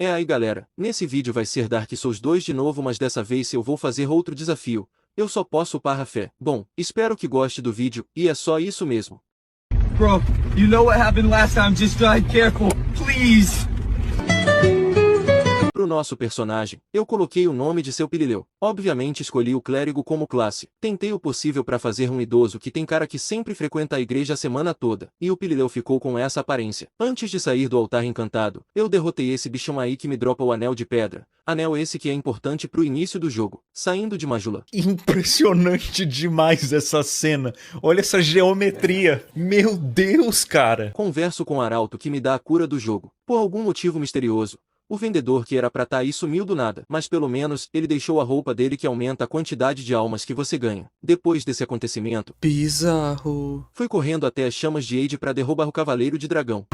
É aí galera, nesse vídeo vai ser Dark Souls 2 de novo, mas dessa vez eu vou fazer outro desafio. Eu só posso upar a fé. Bom, espero que goste do vídeo, e é só isso mesmo. Bro, you know what happened last time, just drive careful, please. Pro nosso personagem, eu coloquei o nome de seu Pilileu. Obviamente escolhi o clérigo como classe. Tentei o possível para fazer um idoso que tem cara que sempre frequenta a igreja a semana toda, e o Pilileu ficou com essa aparência. Antes de sair do altar encantado, eu derrotei esse bichão aí que me dropa o anel de pedra. Anel esse que é importante pro início do jogo. Saindo de Majula. Impressionante demais essa cena. Olha essa geometria. Meu Deus, cara. Converso com o arauto que me dá a cura do jogo. Por algum motivo misterioso, o vendedor que era pra tá aí sumiu do nada, mas pelo menos ele deixou a roupa dele que aumenta a quantidade de almas que você ganha. Depois desse acontecimento, Bizarro. fui correndo até as chamas de Eide pra derrubar o Cavaleiro de Dragão.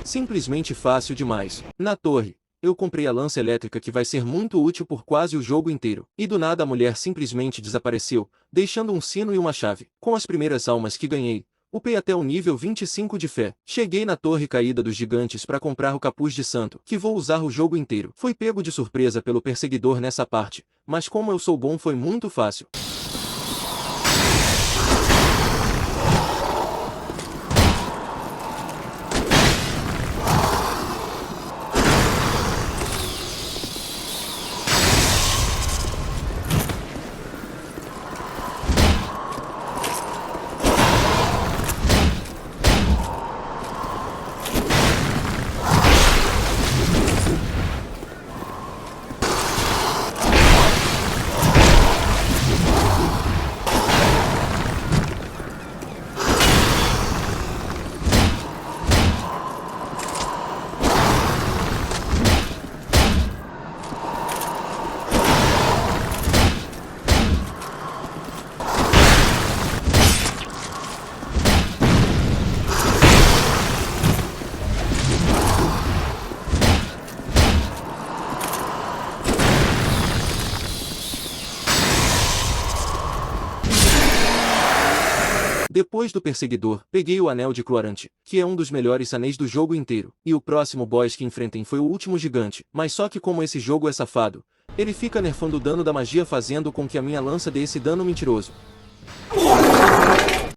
Simplesmente fácil demais. Na torre, eu comprei a lança elétrica que vai ser muito útil por quase o jogo inteiro. E do nada a mulher simplesmente desapareceu, deixando um sino e uma chave. Com as primeiras almas que ganhei, upei até o nível 25 de fé. Cheguei na torre caída dos gigantes para comprar o capuz de santo, que vou usar o jogo inteiro. Fui pego de surpresa pelo perseguidor nessa parte, mas como eu sou bom foi muito fácil. Depois do perseguidor, peguei o anel de Cloarante, que é um dos melhores anéis do jogo inteiro, e o próximo boss que enfrentem foi o último gigante, mas só que como esse jogo é safado, ele fica nerfando o dano da magia fazendo com que a minha lança dê esse dano mentiroso.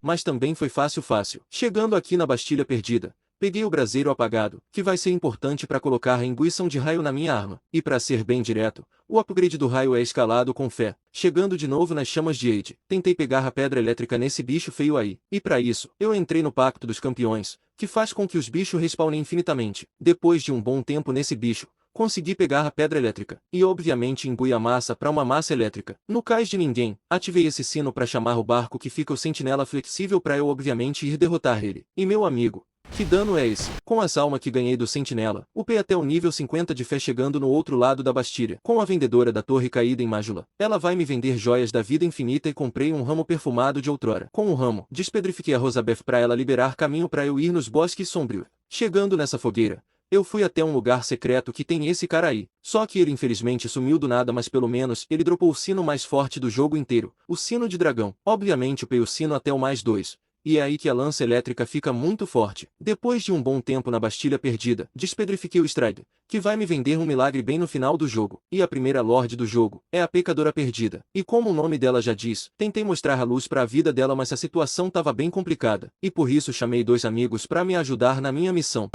Mas também foi fácil. Chegando aqui na Bastilha Perdida, peguei o braseiro apagado, que vai ser importante para colocar a imbuição de raio na minha arma, e para ser bem direto, o upgrade do raio é escalado com fé. Chegando de novo nas chamas de Eide, tentei pegar a pedra elétrica nesse bicho feio aí, e para isso, eu entrei no Pacto dos Campeões, que faz com que os bichos respawnem infinitamente. Depois de um bom tempo nesse bicho, consegui pegar a pedra elétrica, e obviamente imbui a massa para uma massa elétrica. No cais de ninguém, ativei esse sino para chamar o barco que fica o sentinela flexível para eu obviamente ir derrotar ele. E meu amigo, que dano é esse? Com as almas que ganhei do sentinela, upei até o nível 50 de fé chegando no outro lado da Bastilha. Com a vendedora da torre caída em Majula, ela vai me vender joias da vida infinita e comprei um ramo perfumado de outrora. Com o ramo, despedrifiquei a Rosabeth para ela liberar caminho para eu ir nos bosques sombrios. Chegando nessa fogueira, eu fui até um lugar secreto que tem esse cara aí. Só que ele infelizmente sumiu do nada, mas pelo menos ele dropou o sino mais forte do jogo inteiro, o sino de dragão. Obviamente upei o sino até o mais 2. E é aí que a lança elétrica fica muito forte. Depois de um bom tempo na Bastilha Perdida, despedrifiquei o Stride, que vai me vender um milagre bem no final do jogo. E a primeira Lorde do jogo é a Pecadora Perdida. E como o nome dela já diz, tentei mostrar a luz para a vida dela, mas a situação tava bem complicada. E por isso chamei 2 amigos para me ajudar na minha missão.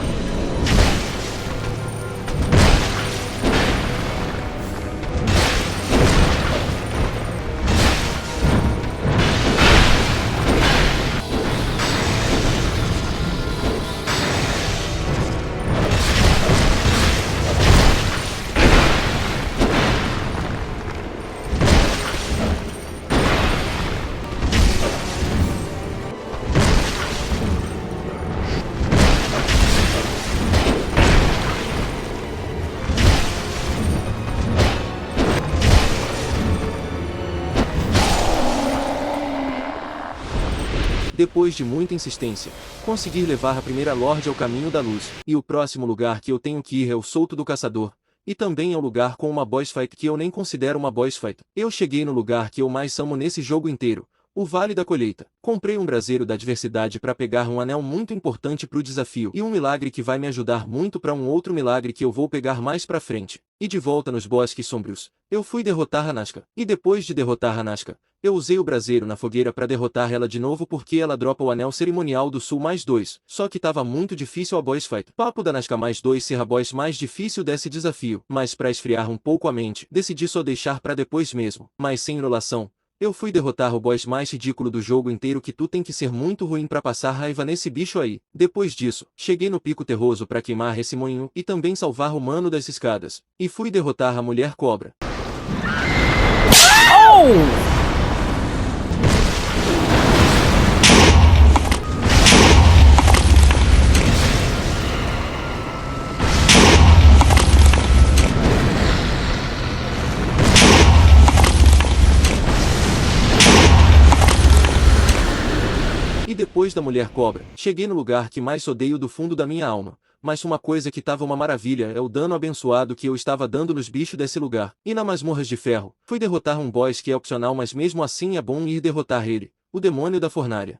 Depois de muita insistência, consegui levar a primeira Lorde ao caminho da luz. E o próximo lugar que eu tenho que ir é o Solto do Caçador. E também é um lugar com uma boss fight que eu nem considero uma boss fight. Eu cheguei no lugar que eu mais amo nesse jogo inteiro, O Vale da Colheita. Comprei um braseiro da adversidade para pegar um anel muito importante pro desafio e um milagre que vai me ajudar muito para um outro milagre que eu vou pegar mais pra frente. E de volta nos bosques sombrios, eu fui derrotar a Nazca. E depois de derrotar a Nazca, eu usei o braseiro na fogueira para derrotar ela de novo porque ela dropa o anel cerimonial do sul +2. Só que tava muito difícil a boss fight. Papo da Nazca +2 ser a boss mais difícil desse desafio. Mas pra esfriar um pouco a mente, decidi só deixar pra depois mesmo. Mas sem enrolação, eu fui derrotar o boss mais ridículo do jogo inteiro que tu tem que ser muito ruim pra passar raiva nesse bicho aí. Depois disso, cheguei no pico terroso pra queimar esse moinho e também salvar o mano das escadas. E fui derrotar a mulher cobra. E depois da mulher cobra, cheguei no lugar que mais odeio do fundo da minha alma. Mas uma coisa que tava uma maravilha é o dano abençoado que eu estava dando nos bichos desse lugar. E na masmorras de ferro, fui derrotar um boss que é opcional mas mesmo assim é bom ir derrotar ele, o demônio da fornalha.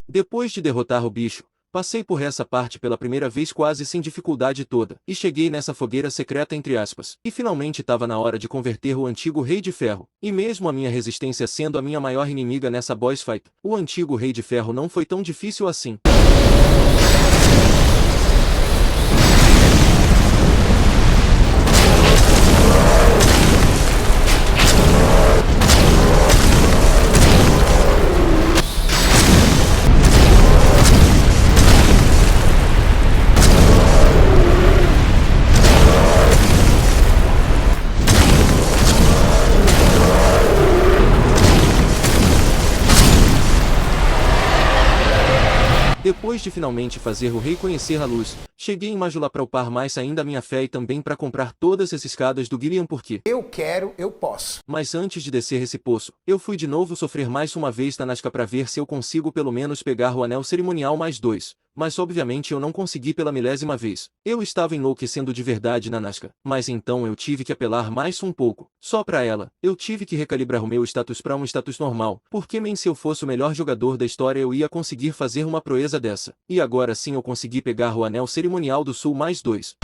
Depois de derrotar o bicho, passei por essa parte pela primeira vez quase sem dificuldade toda, e cheguei nessa fogueira secreta entre aspas, e finalmente tava na hora de converter o antigo Rei de Ferro. E mesmo a minha resistência sendo a minha maior inimiga nessa boss fight, o antigo Rei de Ferro não foi tão difícil assim. Depois de finalmente fazer o rei conhecer a luz, cheguei em Majula para upar mais ainda a minha fé e também para comprar todas as escadas do Gillian porque eu quero, eu posso. Mas antes de descer esse poço, eu fui de novo sofrer mais uma vez na Nazca para ver se eu consigo pelo menos pegar o anel cerimonial +2. Mas obviamente eu não consegui pela milésima vez. Eu estava enlouquecendo de verdade na Nazca. Mas então eu tive que apelar mais um pouco. Só pra ela, eu tive que recalibrar o meu status pra um status normal. Porque nem se eu fosse o melhor jogador da história eu ia conseguir fazer uma proeza dessa. E agora sim eu consegui pegar o anel cerimonial do sul +2.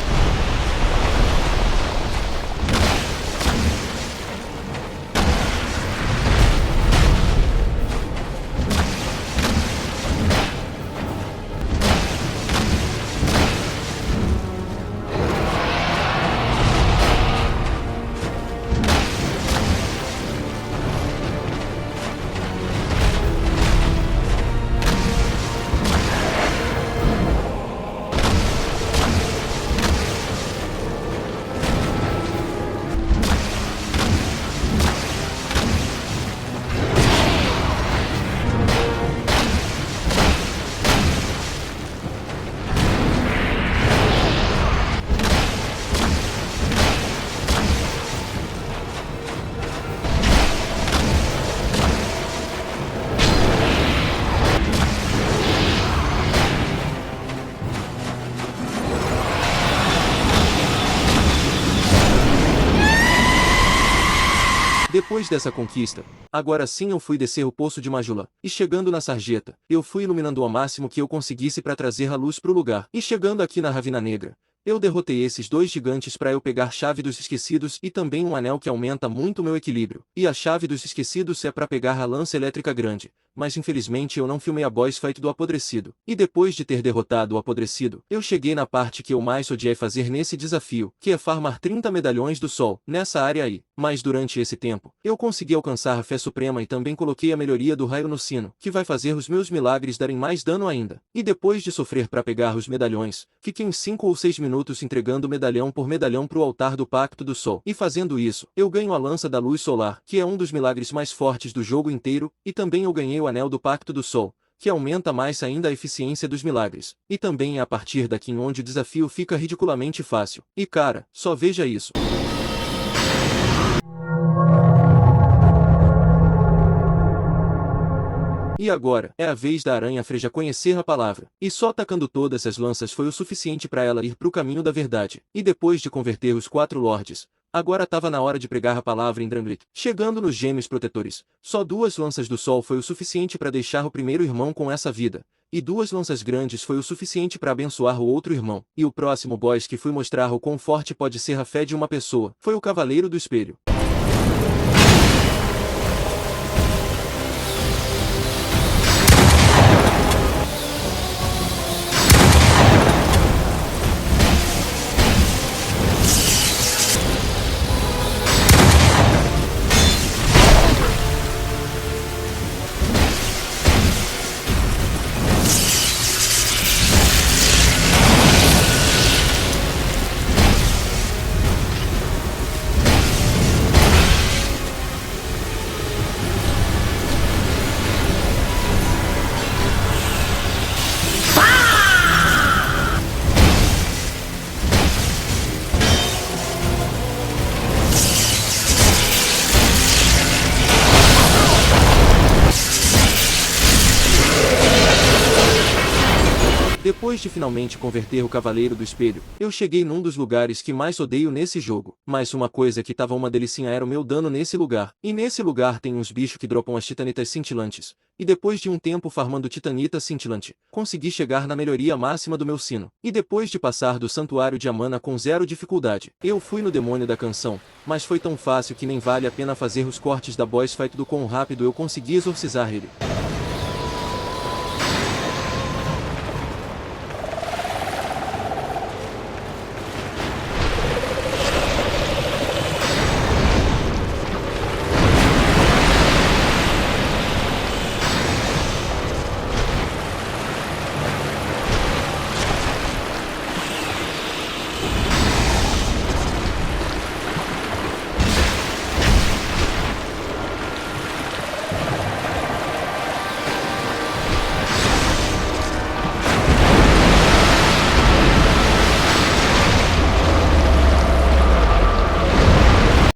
Depois dessa conquista, agora sim eu fui descer o poço de Majula, e chegando na sarjeta, eu fui iluminando ao máximo que eu conseguisse para trazer a luz pro lugar. E chegando aqui na Ravina Negra, eu derrotei esses dois gigantes para eu pegar chave dos esquecidos e também um anel que aumenta muito meu equilíbrio. E a chave dos esquecidos é para pegar a lança elétrica grande, mas infelizmente eu não filmei a boss fight do apodrecido. E depois de ter derrotado o apodrecido, eu cheguei na parte que eu mais odiei fazer nesse desafio, que é farmar 30 medalhões do sol, nessa área aí. Mas durante esse tempo, eu consegui alcançar a fé suprema e também coloquei a melhoria do raio no sino, que vai fazer os meus milagres darem mais dano ainda. E depois de sofrer para pegar os medalhões, fiquei uns 5 ou 6 minutos entregando medalhão por medalhão pro altar do Pacto do Sol. E fazendo isso, eu ganho a lança da luz solar, que é um dos milagres mais fortes do jogo inteiro, e também eu ganhei o anel do Pacto do Sol, que aumenta mais ainda a eficiência dos milagres. E também é a partir daqui onde o desafio fica ridiculamente fácil. E cara, só veja isso. E agora, é a vez da aranha freja conhecer a palavra. E só atacando todas as lanças foi o suficiente para ela ir pro caminho da verdade. E depois de converter os 4 lords, agora tava na hora de pregar a palavra em Drangleic. Chegando nos gêmeos protetores, só 2 lanças do sol foi o suficiente para deixar o primeiro irmão com essa vida. E 2 lanças grandes foi o suficiente para abençoar o outro irmão. E o próximo boss que fui mostrar o quão forte pode ser a fé de uma pessoa, foi o Cavaleiro do Espelho. Depois de finalmente converter o Cavaleiro do Espelho, eu cheguei num dos lugares que mais odeio nesse jogo. Mas uma coisa que tava uma delicinha era o meu dano nesse lugar. E nesse lugar tem uns bichos que dropam as titanitas cintilantes. E depois de um tempo farmando titanita cintilante, consegui chegar na melhoria máxima do meu sino. E depois de passar do Santuário de Amana com 0 dificuldade, eu fui no Demônio da Canção, mas foi tão fácil que nem vale a pena fazer os cortes da boss fight do quão rápido eu consegui exorcizar ele.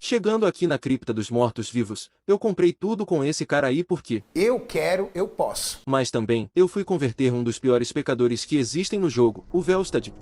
Chegando aqui na cripta dos mortos-vivos, eu comprei tudo com esse cara aí porque eu quero, eu posso. Mas também, eu fui converter um dos piores pecadores que existem no jogo, o Velstad.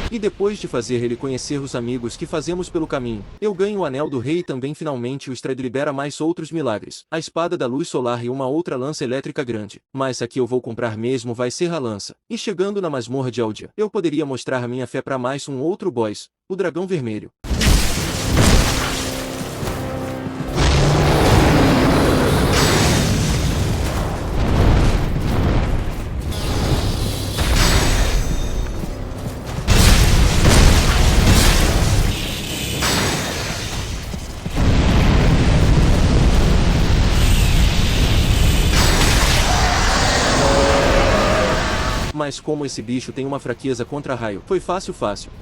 E depois de fazer ele conhecer os amigos que fazemos pelo caminho, eu ganho o Anel do Rei e também finalmente o Strad libera mais outros milagres. A Espada da Luz Solar e uma outra lança elétrica grande. Mas a que eu vou comprar mesmo vai ser a lança. E chegando na masmorra de Aldia, eu poderia mostrar a minha fé para mais um outro boss, o Dragão Vermelho. Mas como esse bicho tem uma fraqueza contra raio, foi fácil.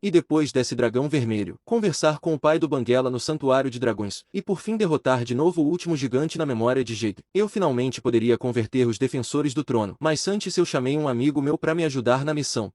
E depois desse dragão vermelho, conversar com o pai do Banguela no santuário de dragões, e por fim derrotar de novo o último gigante na memória de Jade, eu finalmente poderia converter os defensores do trono. Mas antes eu chamei um amigo meu para me ajudar na missão.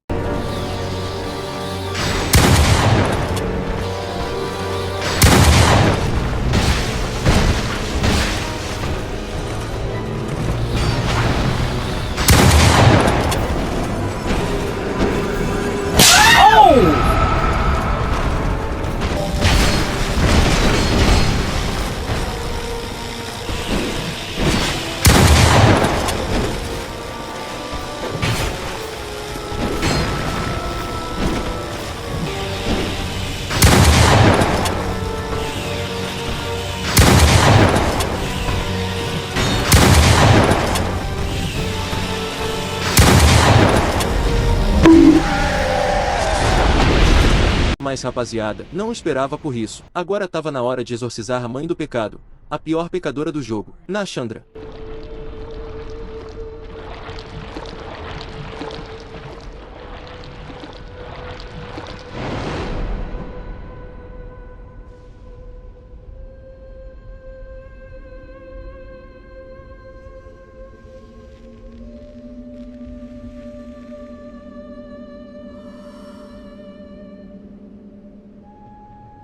Mas rapaziada, não esperava por isso. Agora tava na hora de exorcizar a mãe do pecado, a pior pecadora do jogo, Nashandra.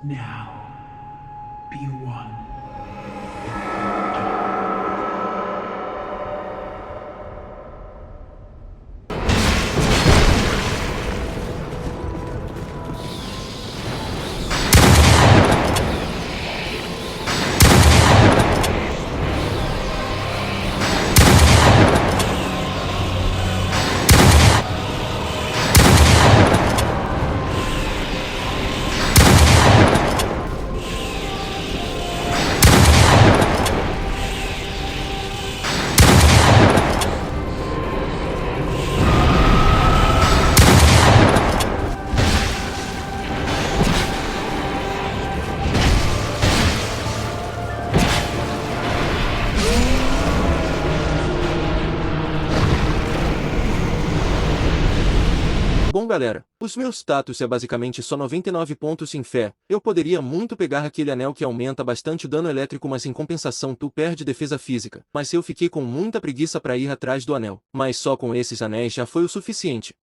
Now, be one. Bom galera, os meus status é basicamente só 99 pontos em fé. Eu poderia muito pegar aquele anel que aumenta bastante o dano elétrico, mas em compensação tu perde defesa física. Mas eu fiquei com muita preguiça pra ir atrás do anel. Mas só com esses anéis já foi o suficiente.